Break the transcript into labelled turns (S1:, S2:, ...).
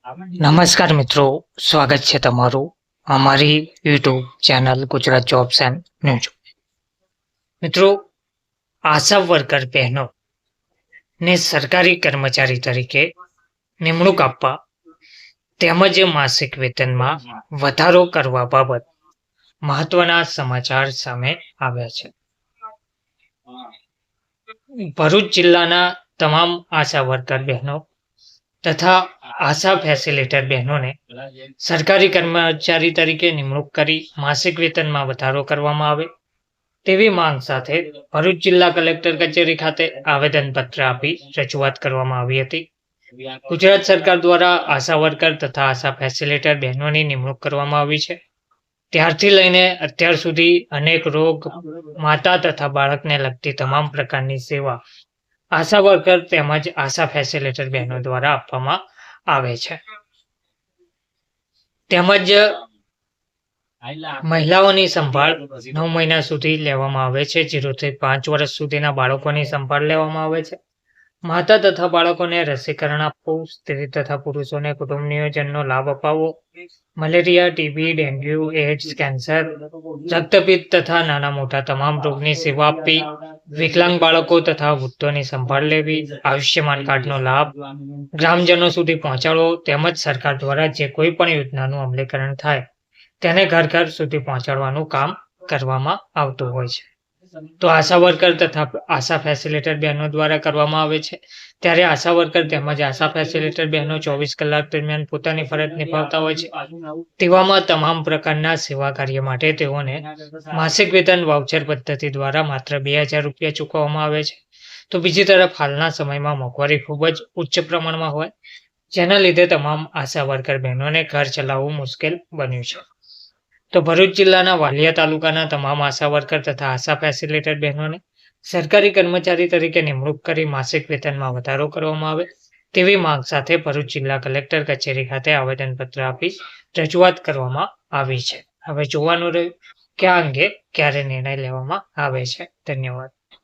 S1: નમસ્કાર મિત્રો, સ્વાગત છે તમારું અમારી YouTube channel Gujarat jobs and news. મિત્રો, આશા વર્કર બહેનો ને સરકારી કર્મચારી તરીકે નિમણૂક આપવા તેમજ માસિક વેતનમાં વધારો કરવા બાબત મહત્વના સમાચાર સામે આવ્યા છે. ભરૂચ જિલ્લાના તમામ આશા વર્કર બહેનો તથા આશા ફેસિલિટર બહેનોને સરકારી કર્મચારી તરીકે નિમણૂક કરી માસિક વેતનમાં વધારો કરવામાં આવે તેવી માંગ સાથે ભરૂચ જિલ્લા કલેક્ટર કચેરી ખાતે આવેદનપત્ર આપી રજૂઆત કરવામાં આવી હતી. ગુજરાત સરકાર દ્વારા આશા વર્કર તથા આશા ફેસિલિટર બહેનોની નિમણૂક કરવામાં આવી છે. ત્યારથી લઈને અત્યાર સુધી અનેક રોગ, માતા તથા બાળકને લગતી તમામ પ્રકારની સેવા આશા વર્કર તેમજ આશા ફેસિલિટર બહેનો દ્વારા આપવામાં આવે છે. તેમજ મહિલાઓની સંભાળ 9 મહિના સુધી લેવામાં આવે છે. 0 થી 5 વર્ષ સુધીના બાળકોની સંભાળ લેવામાં આવે છે. માતા તથા બાળકોને રસીકરણ આપવું, સ્ત્રી તથા પુરુષોને કુટુંબ નિયોજનનો લાભ અપાવવો, malaria, TB, dengue, AIDS, cancer, રક્તપિત્ત તથા નાના મોટા તમામ રોગની સેવા આપવી, વિકલાંગ બાળકો તથા વૃદ્ધોની સંભાળ લેવી, આયુષ્યમાન કાર્ડનો લાભ ગ્રામજનો સુધી પહોંચાડવો તેમજ સરકાર દ્વારા જે કોઈ પણ યોજનાનું અમલીકરણ થાય તેને ઘર ઘર સુધી પહોંચાડવાનું કામ કરવામાં આવતું હોય છે. તો આશા વર્કર તથા આશા ફેસિલિટર બહેનો દ્વારા કરવામાં આવે છે. ત્યારે આશા વર્કર તેમજ આશા ફેસિલિટર બહેનો 24 કલાક દરમિયાન પોતાની ફરજ નિભાવતા હોય છે. તેવામાં તમામ પ્રકારના સેવા કાર્ય માટે તેઓને માસિક વેતન વાઉચર પદ્ધતિ દ્વારા માત્ર 2000 રૂપિયા ચૂકવવામાં આવે છે. તો બીજી તરફ હાલના સમયમાં મોંઘવારી ખૂબ જ ઉચ્ચ પ્રમાણમાં હોય જેના લીધે તમામ આશા વર્કર બહેનોને ઘર ચલાવવું મુશ્કેલ બન્યું છે. તો ભરૂચ જિલ્લાના વાલિયા તાલુકાના તમામ આશા વર્કર તથા આશા ફેસિલિટર બહેનોને સરકારી કર્મચારી તરીકે નિમણૂક કરી માસિક વેતનમાં વધારો કરવામાં આવે તેવી માંગ સાથે ભરૂચ જિલ્લા કલેક્ટર કચેરી ખાતે આવેદનપત્ર આપી રજૂઆત કરવામાં આવી છે. હવે જોવાનું રહ્યું કે આ અંગે ક્યારે નિર્ણય લેવામાં આવે છે. ધન્યવાદ.